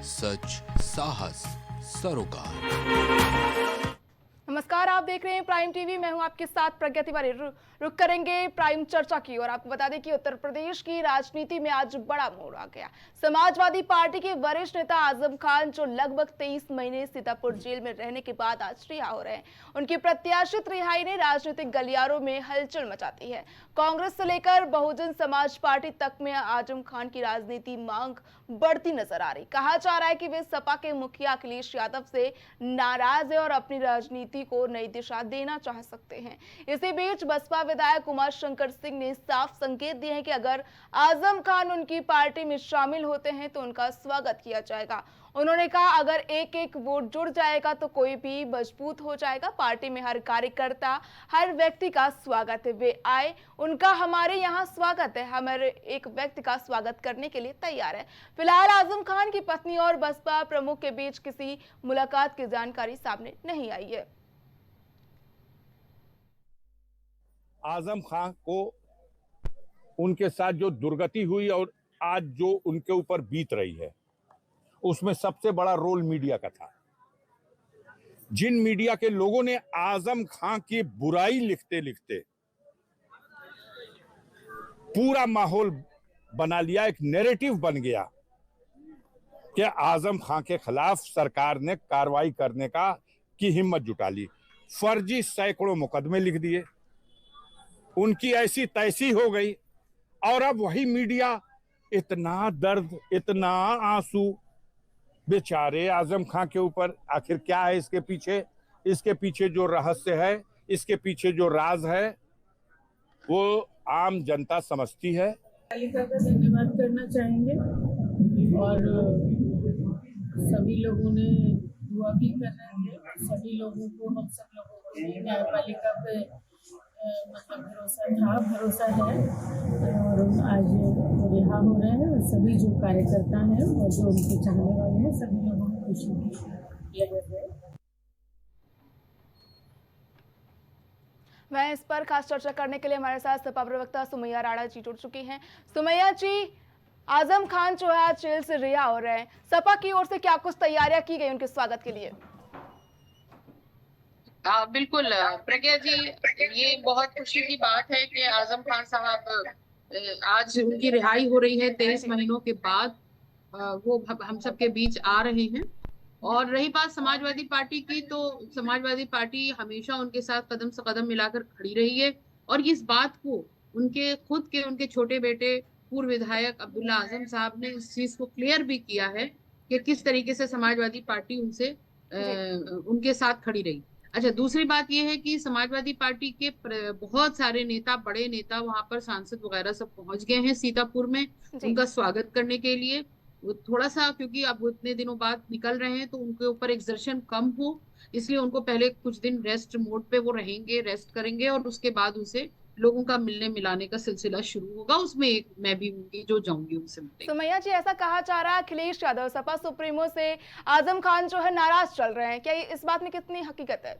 सच, साहस, सरोकार। नमस्कार, आप देख रहे हैं प्राइम टीवी। मैं हूं आपके साथ प्रज्ञा तिवारी। रुक करेंगे प्राइम चर्चा की और आपको बता दें कि उत्तर प्रदेश की राजनीति में आज बड़ा मोड़ आ गया। समाजवादी पार्टी के वरिष्ठ नेता आजम खान, जो लगभग 23 महीने सीतापुर जेल में रहने के बाद आज रिहा हो रहे हैं, उनकी प्रत्याशित रिहाई ने राजनीतिक गलियारों में हलचल मचाती है। कांग्रेस से लेकर बहुजन समाज पार्टी तक में आजम खान की राजनीति मांग बढ़ती नजर आ रही। कहा जा रहा है कि वे सपा के मुखिया अखिलेश यादव से नाराज है और अपनी राजनीति को नई दिशा देना चाह सकते हैं। इसी बीच बसपा विधायक उमा शंकर सिंह ने साफ संकेत दिए हैं कि अगर आजम खान उनकी पार्टी में शामिल होते हैं तो उनका स्वागत किया जाएगा। उन्होंने कहा, अगर एक एक वोट जुड़ जाएगा तो कोई भी मजबूत हो जाएगा। पार्टी में हर कार्यकर्ता, हर व्यक्ति का स्वागत है। वे आए, उनका हमारे यहाँ स्वागत है। हमारे एक व्यक्ति का स्वागत करने के लिए तैयार है। फिलहाल आजम खान की पत्नी और बसपा प्रमुख के बीच किसी मुलाकात की जानकारी सामने नहीं आई है। आजम खान को उनके साथ जो दुर्गति हुई और आज जो उनके ऊपर बीत रही है, उसमें सबसे बड़ा रोल मीडिया का था। जिन मीडिया के लोगों ने आजम खान की बुराई लिखते लिखते पूरा माहौल बना लिया, एक नैरेटिव बन गया कि आजम खान के खिलाफ सरकार ने कार्रवाई करने की हिम्मत जुटा ली। फर्जी सैकड़ों मुकदमे लिख दिए, उनकी ऐसी तैसी हो गई। और अब वही मीडिया, इतना दर्द, इतना आंसू बेचारे आजम खान के ऊपर। आखिर क्या है इसके पीछे? इसके पीछे जो रहस्य है, इसके पीछे जो राज है, वो आम जनता समझती है। पालिका का धन्यवाद करना चाहेंगे और सभी लोगों ने दुआ भी कर रहे थे। सभी लोगों को, हम सब लोगों को न्यायपालिका पे मतलब भरोसा है और आज रिहा हो रहे हैं। सभी जो कार्यकर्ता हैं और जो उनके चाहने वाले हैं, सभी लोगों को खुशी लगे हुए। मैं इस पर खास चर्चा करने के लिए हमारे साथ सपा प्रवक्ता सुमैया राणा जी जुड़ चुकी हैं। सुमैया जी, आजम खान जो है आज जेल से रिहा हो रहे हैं, सपा की ओर से क्या कुछ तैयारियां की गई उनके स्वागत के लिए? बिल्कुल प्रज्ञा जी, ये बहुत खुशी की बात है कि आजम खान साहब आज उनकी रिहाई हो रही है 23 महीनों के बाद। वो हम सबके बीच आ रहे हैं। और रही बात समाजवादी पार्टी की, तो समाजवादी पार्टी हमेशा उनके साथ कदम से कदम मिलाकर खड़ी रही है और इस बात को उनके छोटे बेटे पूर्व विधायक अब्दुल्ला आजम साहब ने इस चीज को क्लियर भी किया है कि किस तरीके से समाजवादी पार्टी उनके साथ खड़ी रही। अच्छा, दूसरी बात यह है कि समाजवादी पार्टी के बहुत सारे नेता, बड़े नेता वहां पर, सांसद वगैरह सब पहुंच गए हैं सीतापुर में उनका स्वागत करने के लिए। वो थोड़ा सा, क्योंकि अब वो इतने दिनों बाद निकल रहे हैं तो उनके ऊपर एक्सर्शन कम हो, इसलिए उनको पहले कुछ दिन रेस्ट मोड पे वो रहेंगे, रेस्ट करेंगे और उसके बाद उनसे लोगों का मिलने मिलाने का सिलसिला शुरू होगा। उसमें एक मैं भी होंगी जो जाऊंगी उनसे मिलने। सुमैया जी, ऐसा कहा जा रहा है अखिलेश यादव सपा सुप्रीमो से आजम खान जो है नाराज चल रहे हैं, क्या इस बात में कितनी हकीकत है?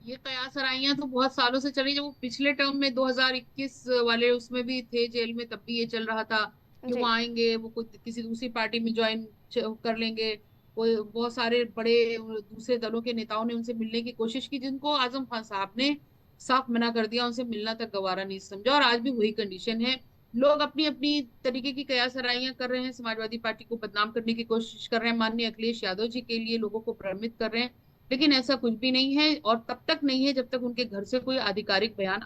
ये कयासराइयां तो बहुत सालों से चली। जब वो पिछले टर्म में 2021 वाले उसमें भी थे जेल में, तब भी ये चल रहा था कि वो आएंगे, वो किसी दूसरी पार्टी में ज्वाइन कर लेंगे। कोई बहुत सारे बड़े दूसरे दलों के नेताओं ने उनसे मिलने की कोशिश की, जिनको आजम खान साहब ने साफ मना कर दिया, उनसे मिलना तक गवारा नहीं समझा। और आज भी वही कंडीशन है। लोग अपनी अपनी तरीके की कयासराइयां कर रहे हैं, समाजवादी पार्टी को बदनाम करने की कोशिश कर रहे हैं, माननीय अखिलेश यादव जी के लिए लोगों को भ्रमित कर रहे हैं, लेकिन ऐसा कुछ भी नहीं है और तब तक नहीं है जब तक उनके घर से कोई आधिकारिक बयान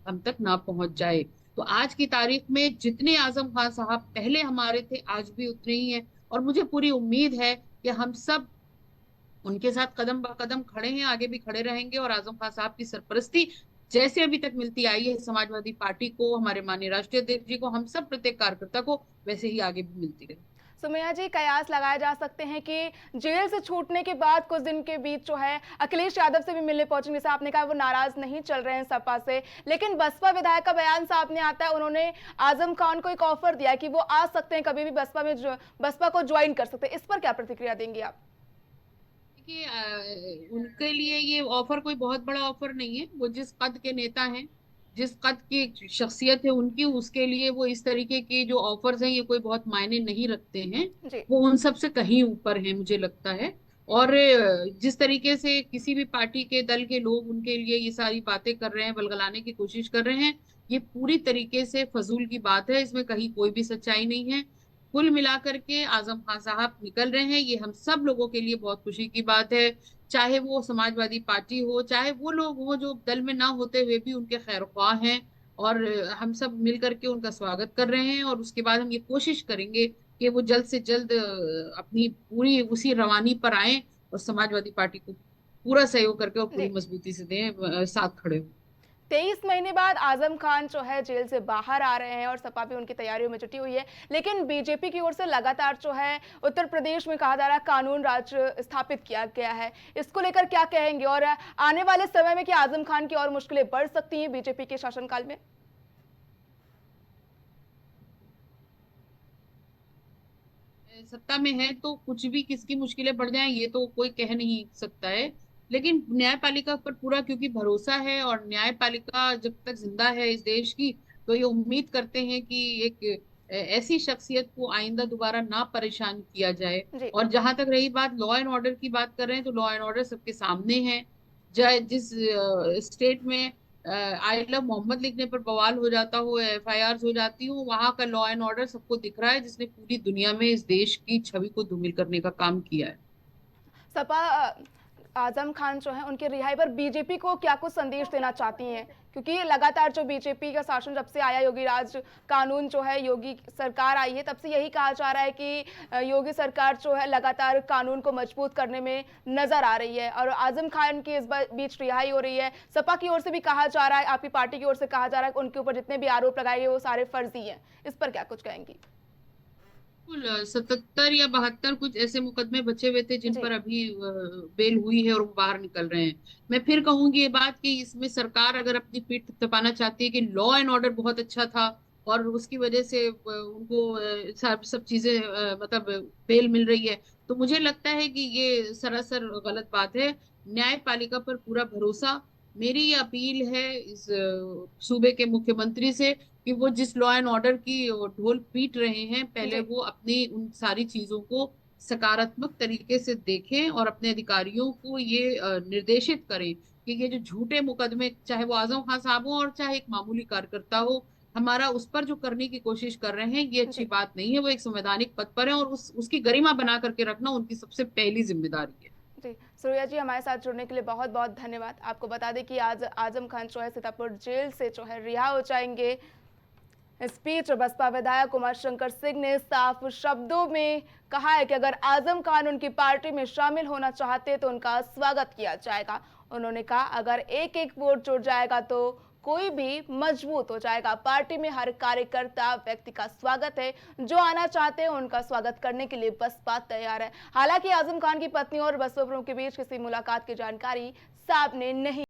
हम तक ना पहुंच जाए। तो आज की तारीख में जितने आजम खान साहब पहले हमारे थे, आज भी उतने ही हैं और मुझे पूरी उम्मीद है कि हम सब उनके साथ कदम ब कदम खड़े हैं, आगे भी खड़े रहेंगे और आजम खान साहब की सरपरस्ती जैसे अभी तक मिलती आई है समाजवादी पार्टी को, हमारे माननीय राष्ट्रीय अध्यक्ष जी को, हम सब प्रत्येक कार्यकर्ता को, वैसे ही आगे भी मिलती रहे। सुमैया जी, कयास लगाए जा सकते हैं कि जेल से छूटने के बाद कुछ दिन के बीच जो है अखिलेश यादव से भी मिलने पहुंचेंगे। जैसे आपने कहा वो नाराज नहीं चल रहे हैं सपा से, लेकिन बसपा विधायक का बयान सामने आता है, उन्होंने आजम खान को एक ऑफर दिया कि वो आ सकते हैं, कभी भी बसपा को ज्वाइन कर सकते हैं। इस पर क्या प्रतिक्रिया देंगे आप? देखिए, उनके लिए ये ऑफर कोई बहुत बड़ा ऑफर नहीं है। वो जिस पद के नेता हैं, जिस कद की शख्सियत है उनकी, उसके लिए वो इस तरीके के जो ऑफर्स हैं ये कोई बहुत मायने नहीं रखते हैं। जी वो उन सब से कहीं ऊपर है मुझे लगता है। और जिस तरीके से किसी भी पार्टी के दल के लोग उनके लिए ये सारी बातें कर रहे हैं, बलगलाने की कोशिश कर रहे हैं, ये पूरी तरीके से फजूल की बात है। इसमें कहीं कोई भी सच्चाई नहीं है। कुल मिलाकर के आजम खान साहब निकल रहे हैं, ये हम सब लोगों के लिए बहुत खुशी की बात है। चाहे वो समाजवादी पार्टी हो, चाहे वो लोग हो जो दल में ना होते हुए भी उनके खैर ख्वाह हैं, और हम सब मिल करके उनका स्वागत कर रहे हैं। और उसके बाद हम ये कोशिश करेंगे कि वो जल्द से जल्द अपनी पूरी उसी रवानी पर आए और समाजवादी पार्टी को पूरा सहयोग करके और पूरी जी। मजबूती से दें, साथ खड़े हों। 23 महीने बाद आजम खान जो है जेल से बाहर आ रहे हैं और सपा भी उनकी तैयारियों में जुटी हुई है, लेकिन बीजेपी की ओर से लगातार जो है उत्तर प्रदेश में कहा जा रहा है कानून राज स्थापित किया गया है। इसको लेकर क्या कहेंगे, और आने वाले समय में क्या आजम खान की और मुश्किलें बढ़ सकती हैं बीजेपी के शासनकाल में? सत्ता में है तो कुछ भी, किसकी मुश्किलें बढ़ जाएं ये तो कोई कह नहीं सकता है। लेकिन न्यायपालिका पर पूरा क्योंकि भरोसा है, और न्यायपालिका जब तक जिंदा है इस देश की, तो ये उम्मीद करते हैं कि एक ऐसी शख्सियत को आइंदा दोबारा ना परेशान किया जाए। जी और जहां तक रही बात लॉ एंड ऑर्डर की, बात कर रहे हैं तो लॉ एंड ऑर्डर सबके सामने है। जिस स्टेट में आई लव मोहम्मद लिखने पर बवाल हो जाता हो, एफआईआर हो जाती हो, वहां का लॉ एंड ऑर्डर सबको दिख रहा है, जिसने पूरी दुनिया में इस देश की छवि को धूमिल करने का काम किया है। सपा आजम खान जो है उनकी रिहाई पर बीजेपी को क्या कुछ संदेश देना चाहती हैं, क्योंकि लगातार जो बीजेपी का शासन जब से आया, योगी राज कानून जो है योगी सरकार आई है, तब से यही कहा जा रहा है कि योगी सरकार जो है लगातार कानून को मजबूत करने में नजर आ रही है, और आजम खान की इस बीच रिहाई हो रही है। सपा की ओर से भी कहा जा रहा है, आपकी पार्टी की ओर से कहा जा रहा है कि उनके ऊपर जितने भी आरोप लगाए गए वो सारे फर्जी हैं। इस पर क्या कुछ कहेंगी? 77 या 72 कुछ ऐसे मुकदमे बचे हुए थे जिन जी पर अभी बेल हुई है और वो बाहर निकल रहे हैं। मैं फिर कहूंगी ये बात कि इसमें सरकार अगर अपनी पीठ थपथपाना चाहती है कि लॉ एंड ऑर्डर बहुत अच्छा था और उसकी वजह से उनको सब सब चीजें मतलब बेल मिल रही है, तो मुझे लगता है कि ये सरासर गलत बात है। न्यायपालिका पर पूरा भरोसा। मेरी ये अपील है इस सूबे के मुख्यमंत्री से कि वो जिस लॉ एंड ऑर्डर की ढोल पीट रहे हैं, पहले जी वो अपनी उन सारी चीजों को सकारात्मक तरीके से देखें और अपने अधिकारियों को ये निर्देशित करें कि ये जो झूठे मुकदमे, चाहे वो आजम खान साहब हो और चाहे एक मामूली कार्यकर्ता हो, हमारा उस पर जो करने की कोशिश कर रहे हैं ये अच्छी जी बात नहीं है। वो एक संवैधानिक पद पर है और उसकी गरिमा बना करके रखना उनकी सबसे पहली जिम्मेदारी है। जी, सुरैया जी हमारे साथ जुड़ने के लिए बहुत बहुत धन्यवाद। आपको बता दें कि आज आजम खान जो है सीतापुर जेल से जो है रिहा हो जाएंगे। इस बीच बसपा विधायक उमा शंकर सिंह ने साफ शब्दों में कहा है कि अगर आजम खान उनकी पार्टी में शामिल होना चाहते तो उनका स्वागत किया जाएगा। उन्होंने कहा अगर एक एक वोट जुड़ जाएगा तो कोई भी मजबूत हो जाएगा। पार्टी में हर कार्यकर्ता व्यक्ति का स्वागत है, जो आना चाहते हैं उनका स्वागत करने के लिए बसपा तैयार है। हालांकि आजम खान की पत्नी और बसपा प्रमुख के बीच किसी मुलाकात की जानकारी सामने नहीं